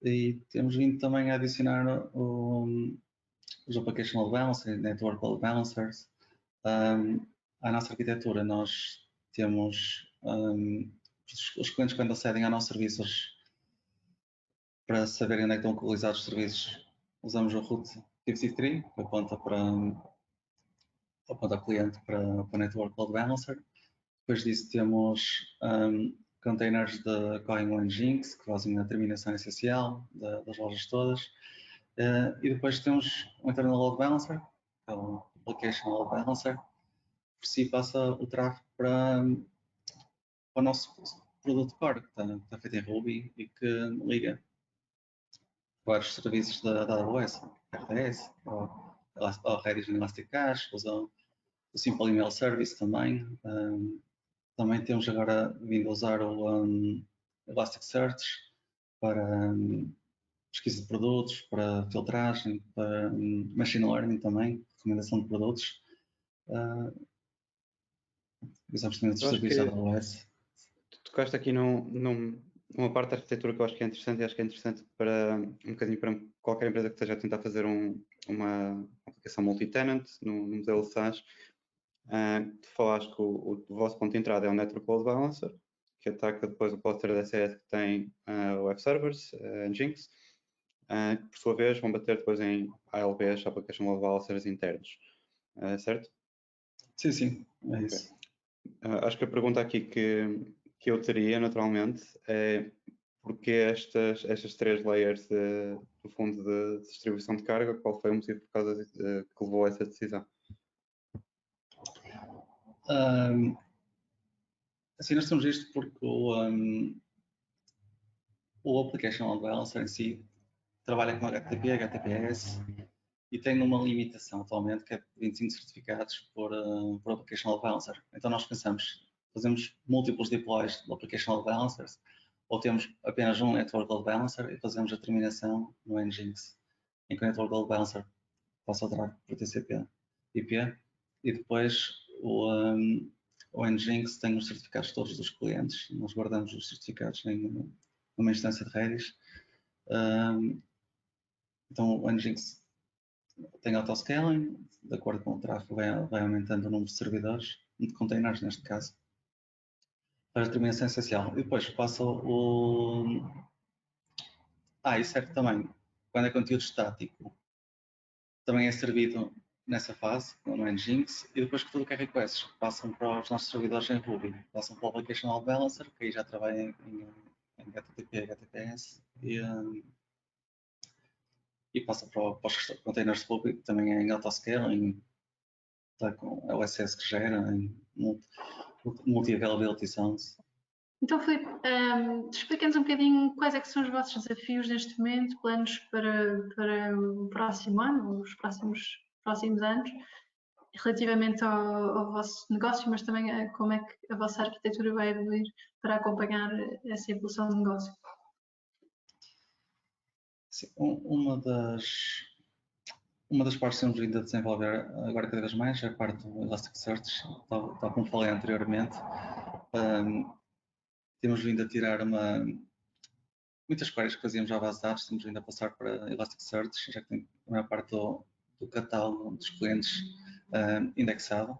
E temos vindo também a adicionar os Application Load Balancers, Network Load Balancers. À nossa arquitetura, nós temos os clientes, quando acedem ao nosso serviços, para saberem onde é que estão localizados os serviços, usamos o route 53, que aponta o cliente para o Network Load Balancer. Depois disso temos containers de correm o Nginx, que fazem a terminação essencial das lojas todas. E depois temos o Internal Load Balancer, que é o Application Load Balancer, que por si passa o tráfego para o nosso produto core, que está feito em Ruby e que liga vários serviços da AWS, RDS, ou Redis no Elastic Cache, usam o Simple Email Service também. Também temos agora vindo a usar o Elasticsearch para pesquisa de produtos, para filtragem, para machine learning também, recomendação de produtos. Usamos também outros serviços da AWS. Tu tocaste aqui numa parte da arquitetura que eu acho que é interessante, e acho que é interessante para um bocadinho para qualquer empresa que esteja a tentar fazer uma aplicação multi-tenant no modelo SaaS. Tu falaste que o vosso ponto de entrada é o Network Load Balancer, que ataca depois o cluster de SES que tem o Web Servers, Nginx, que por sua vez vão bater depois em ALBs, Application Load Balancers internos, certo? Sim, é isso. Acho que a pergunta aqui que eu teria, naturalmente, é porque estas três layers, no fundo, de distribuição de carga, qual foi o motivo por causa que levou a essa decisão? Assim, nós temos isto porque o Application Load Balancer em si trabalha com HTTP, HTTPS e tem uma limitação atualmente que é 25 certificados por Application Load Balancer. Então nós fazemos múltiplos deploys de Application Load Balancers ou temos apenas um Network Load Balancer e fazemos a terminação no Nginx, em que o Network Load Balancer passa o tráfego por TCP, IP e depois o Nginx tem os certificados todos dos clientes. Nós guardamos os certificados numa instância de Redis. Então o Nginx tem autoscaling, de acordo com o tráfego vai aumentando o número de servidores, de containers neste caso, para a terminação essencial. E depois passa e serve também, quando é conteúdo estático, também é servido nessa fase, no Nginx, e depois que tudo o que é requests passam para os nossos servidores em Ruby, passam para o Application Load Balancer, que aí já trabalha em HTTP, HTTPS, e passa para os containers de Ruby, que também é em autoscaling, está com a OSS que gera, em multi-availability zones. Então, Filipe, explica-nos um bocadinho quais é que são os vossos desafios neste momento, planos para o próximo ano, os próximos anos, relativamente ao vosso negócio, mas também a como é que a vossa arquitetura vai evoluir para acompanhar essa evolução do negócio. Sim, uma das partes que temos vindo a desenvolver agora cada vez mais é a parte do Elasticsearch, tal como falei anteriormente. Temos vindo a tirar muitas queries que fazíamos à base de dados, temos vindo a passar para Elasticsearch, já que tem a maior parte do catálogo dos clientes indexado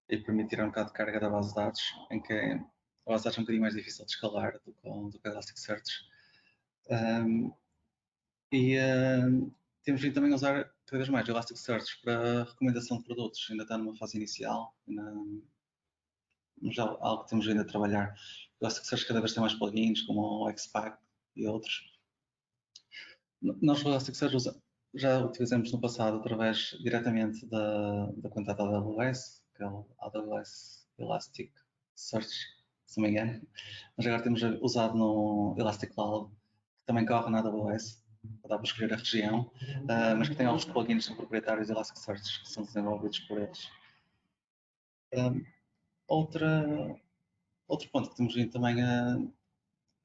e permite tirar um bocado de carga da base de dados, em que a base de dados é um bocadinho mais difícil de escalar do que Elasticsearch. Temos vindo também a usar cada vez mais Elasticsearch para recomendação de produtos, ainda está numa fase inicial, já algo que temos vindo a trabalhar. Elasticsearch cada vez tem mais plugins, como o Xpack e outros. Nós o Elasticsearch já utilizamos no passado através diretamente da conta da AWS, que é o AWS Elasticsearch, se não me engano. Mas agora temos usado no Elastic Cloud, que também corre na AWS, dá para escolher a região, mas que tem alguns plugins proprietários de Elasticsearch que são desenvolvidos por eles. Outro ponto que temos vindo também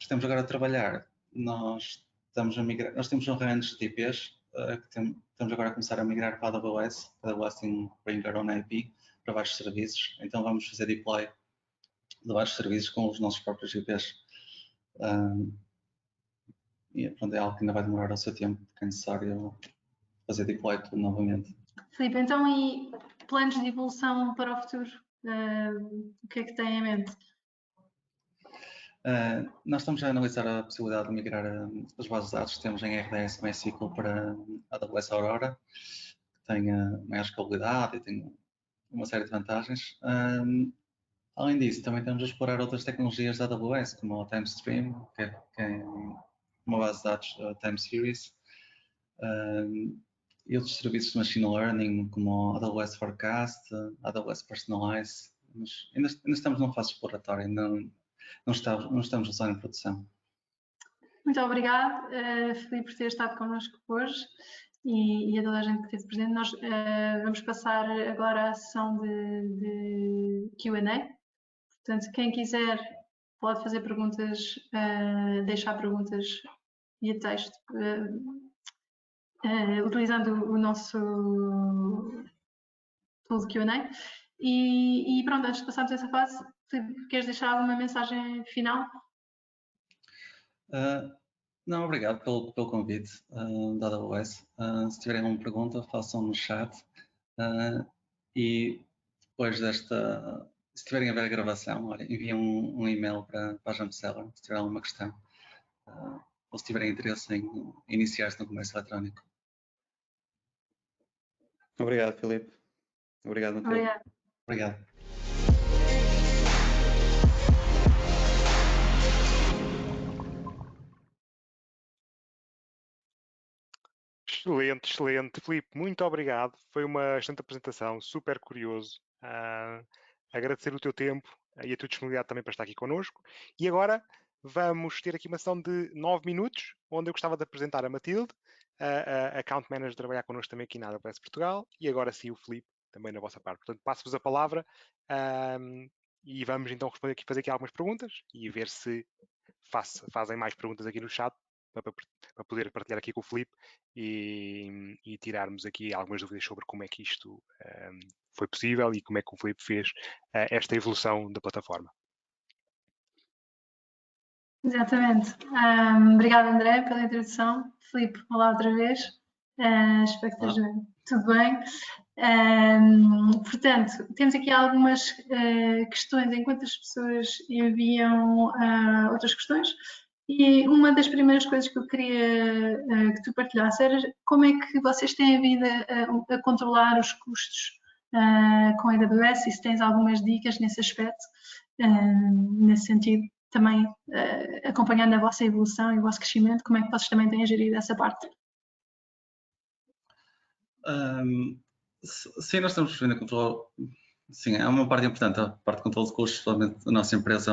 estamos agora a trabalhar, nós estamos a migrar, nós temos um range de IPs estamos agora a começar a migrar para a AWS. A AWS tem Bring Your Own IP para vários serviços, então vamos fazer deploy de vários serviços com os nossos próprios IPs. E pronto, é algo que ainda vai demorar o seu tempo, porque é necessário fazer deploy tudo novamente. Filipe, então e planos de evolução para o futuro? O que é que tem em mente? Nós estamos a analisar a possibilidade de migrar as bases de dados que temos em RDS MySQL para a AWS Aurora, que tem maior escalabilidade e tem uma série de vantagens. Além disso, também estamos a explorar outras tecnologias da AWS, como o TimeStream, que é uma base de dados Time Series, e outros serviços de Machine Learning, como a AWS Forecast, a AWS Personalize. Mas ainda estamos numa fase exploratória, não estamos a usar em produção. Muito obrigada, Filipe, por ter estado connosco hoje e a toda a gente que esteve presente. Nós vamos passar agora à sessão de Q&A. Portanto, quem quiser pode fazer perguntas, deixar perguntas via texto, utilizando o nosso tool de Q&A. E pronto, antes de passarmos essa fase, queres deixar alguma mensagem final? Não, obrigado pelo convite da AWS. Se tiverem alguma pergunta, façam no chat. E depois se tiverem a ver a gravação, olha, enviem um e-mail para a JumpSeller, se tiver alguma questão. Ou se tiverem interesse em iniciar-se no comércio eletrónico. Obrigado, Filipe. Obrigado, Matilde. Obrigado. Excelente, excelente. Filipe, muito obrigado. Foi uma excelente apresentação, super curioso. Agradecer o teu tempo e a tua disponibilidade também para estar aqui connosco. E agora vamos ter aqui uma sessão de 9 minutos, onde eu gostava de apresentar a Matilde, a Account Manager, trabalhar connosco também aqui na AWS Portugal, e agora sim o Filipe, também na vossa parte. Portanto, passo-vos a palavra e vamos então fazer aqui algumas perguntas e ver se fazem mais perguntas aqui no chat para poder partilhar aqui com o Filipe e tirarmos aqui algumas dúvidas sobre como é que isto foi possível e como é que o Filipe fez esta evolução da plataforma. Exatamente. Obrigada, André, pela introdução. Filipe, olá outra vez. Espero que esteja tudo bem. Portanto, temos aqui algumas questões enquanto as pessoas enviam outras questões. E uma das primeiras coisas que eu queria que tu partilhasse era como é que vocês têm vindo a controlar os custos com a AWS e se tens algumas dicas nesse aspecto, nesse sentido, também acompanhando a vossa evolução e o vosso crescimento, como é que vocês também têm gerido essa parte? Sim, nós estamos vindo a controlar. Sim, é uma parte importante, a parte de controle de custos. Totalmente, a nossa empresa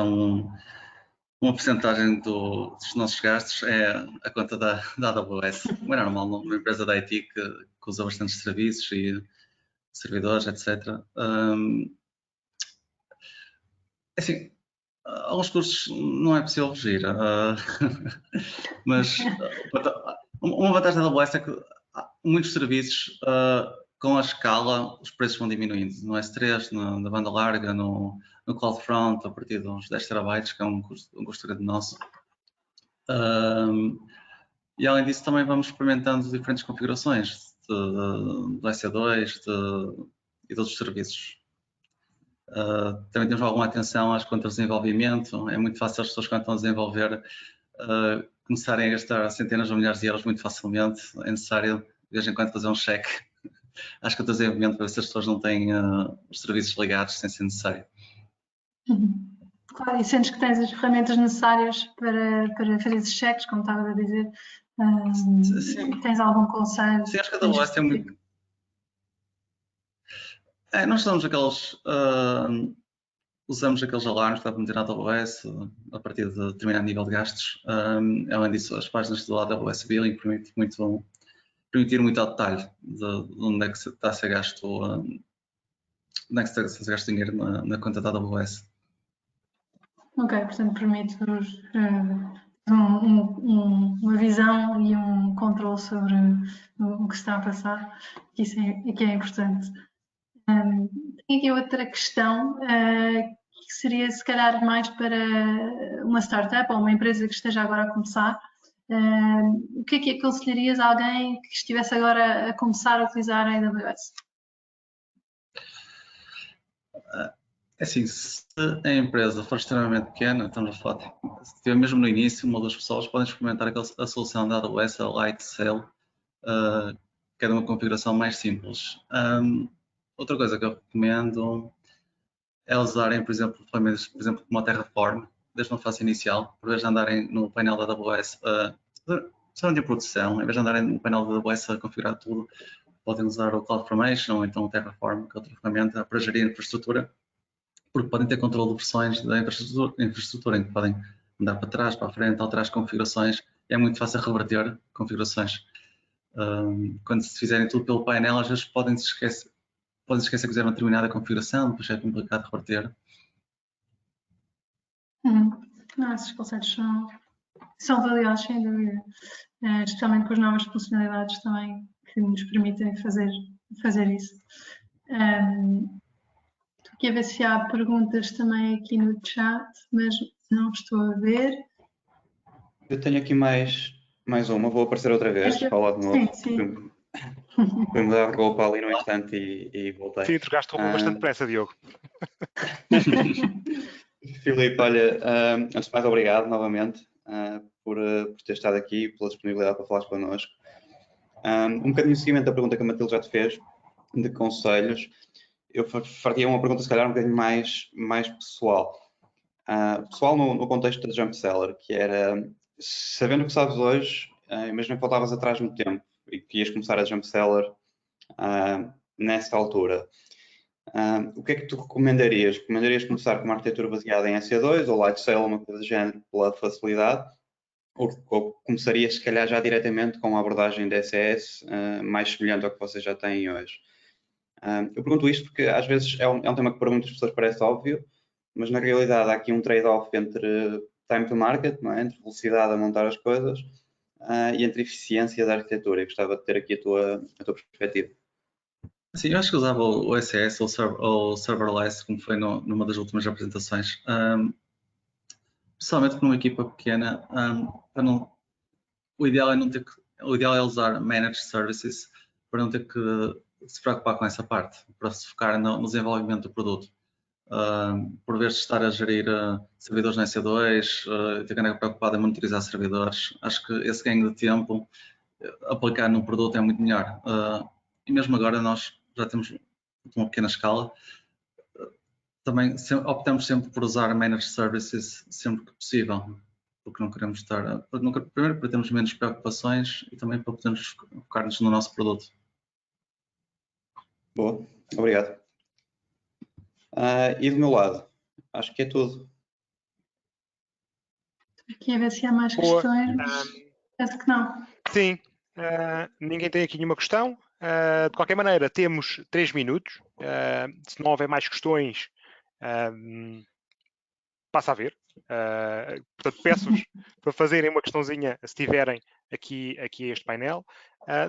uma porcentagem dos nossos gastos é a conta da AWS. Não é normal, numa empresa da IT que usa bastantes serviços e servidores, etc. Assim, alguns custos não é possível fugir, mas uma vantagem da AWS é que muitos serviços, com a escala, os preços vão diminuindo. No S3, na banda larga, no CloudFront, a partir de uns 10 terabytes, que é um custo grande nosso. E além disso, também vamos experimentando diferentes configurações do EC2 e de outros serviços. Também temos alguma atenção às contas de desenvolvimento. É muito fácil as pessoas, quando estão a desenvolver, começarem a gastar centenas ou milhares de euros muito facilmente. É necessário, de vez em quando, fazer um cheque às contas de desenvolvimento para ver se as pessoas não têm os serviços ligados sem ser necessário. Claro, e sentes que tens as ferramentas necessárias para fazer esses cheques, como estava a dizer? Tens algum conselho? Sim, acho que a AWS tem muito. Nós usamos aqueles alarmes para meter na AWS a partir de determinado nível de gastos. Além disso, as páginas do AWS Billing permitir muito ao detalhe de onde é que está a ser gasto, onde é que está a ser gasto dinheiro na conta da AWS. Ok, portanto permite-nos uma visão e um controle sobre o que está a passar, que isso que é importante. Tenho aqui outra questão, que seria se calhar mais para uma startup ou uma empresa que esteja agora a começar. O que é que aconselharias a alguém que estivesse agora a começar a utilizar a AWS? É assim, se a empresa for extremamente pequena, estamos a falar, se estiver mesmo no início, uma ou duas pessoas podem experimentar a solução da AWS, a Lightsail, que é de uma configuração mais simples. Outra coisa que eu recomendo é usarem, por exemplo, ferramentas, por exemplo, como a Terraform, desde uma fase inicial, por vez de andarem no painel da AWS, de produção, em vez de andarem no painel da AWS a configurar tudo, podem usar o CloudFormation ou então o Terraform, que é outra ferramenta para gerir a infraestrutura, porque podem ter controle de versões da infraestrutura, em que podem andar para trás, para a frente, alterar as configurações. É muito fácil reverter configurações. Quando se fizerem tudo pelo painel, às vezes podem se esquecer que fizeram uma determinada configuração, depois é complicado reverter. Esses conceitos são valiosos, sem dúvida, especialmente com as novas funcionalidades também que nos permitem fazer isso. Estou aqui a ver se há perguntas também aqui no chat, mas não estou a ver. Eu tenho aqui mais uma, vou aparecer outra vez, ao lado de novo. Sim. Fui mudar de roupa ali no instante e voltei. Sim, trocaste roupa bastante pressa, Diogo. Filipe, olha, antes de mais, obrigado novamente por ter estado aqui, pela disponibilidade para falares connosco. Um bocadinho de seguimento da pergunta que a Matilde já te fez, de conselhos, eu faria uma pergunta, se calhar, um bocadinho mais pessoal. Pessoal no contexto da Jump Seller, que era, sabendo o que sabes hoje, imagina que voltavas atrás no tempo e que ias começar a Jump Seller nessa altura. O que é que tu recomendarias? Recomendarias começar com uma arquitetura baseada em EC2 ou Lightsail, uma coisa do género, pela facilidade? Ou começarias, se calhar, já diretamente com uma abordagem de ECS mais semelhante ao que vocês já têm hoje? Eu pergunto isto porque às vezes é um tema que para muitas pessoas parece óbvio, mas na realidade há aqui um trade-off entre time to market, não é? Entre velocidade a montar as coisas e entre eficiência da arquitetura. Eu gostava de ter aqui a tua perspectiva. Sim, eu acho que usava o ECS ou serverless, como foi numa das últimas apresentações. Pessoalmente, numa equipa pequena, o ideal é usar managed services para não ter que se preocupar com essa parte, para se focar no desenvolvimento do produto. Por vez de estar a gerir servidores na EC2, ter que andar preocupado em monitorizar servidores, acho que esse ganho de tempo aplicar no produto é muito melhor. E mesmo agora nós já temos uma pequena escala, também optamos sempre por usar managed services sempre que possível, porque não queremos estar, primeiro para termos menos preocupações e também para podermos focar-nos no nosso produto. Boa, obrigado. E do meu lado, acho que é tudo. Aqui a ver se há mais questões, parece que não. Sim, ninguém tem aqui nenhuma questão. De qualquer maneira, temos 3 minutos. Se não houver mais questões, passa a ver. Portanto, peço-vos para fazerem uma questãozinha se tiverem aqui a este painel.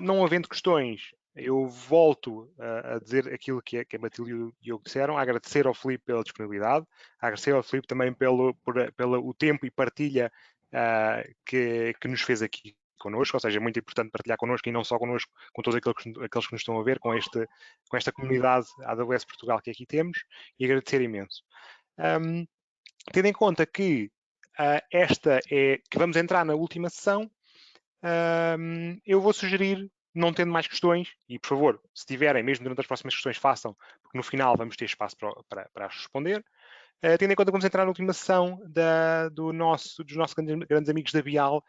Não havendo questões, eu volto a dizer aquilo que a Matilde e o Diogo disseram, a agradecer ao Filipe pela disponibilidade, a agradecer ao Filipe também pelo o tempo e partilha que nos fez aqui connosco, ou seja, é muito importante partilhar connosco e não só connosco, com todos aqueles que nos estão a ver, com esta comunidade AWS Portugal que aqui temos, e agradecer imenso. Tendo em conta que que vamos entrar na última sessão, eu vou sugerir, não tendo mais questões, e por favor, se tiverem, mesmo durante as próximas questões, façam, porque no final vamos ter espaço para as responder. Tendo em conta que vamos entrar na última sessão dos nossos grandes amigos da Bial,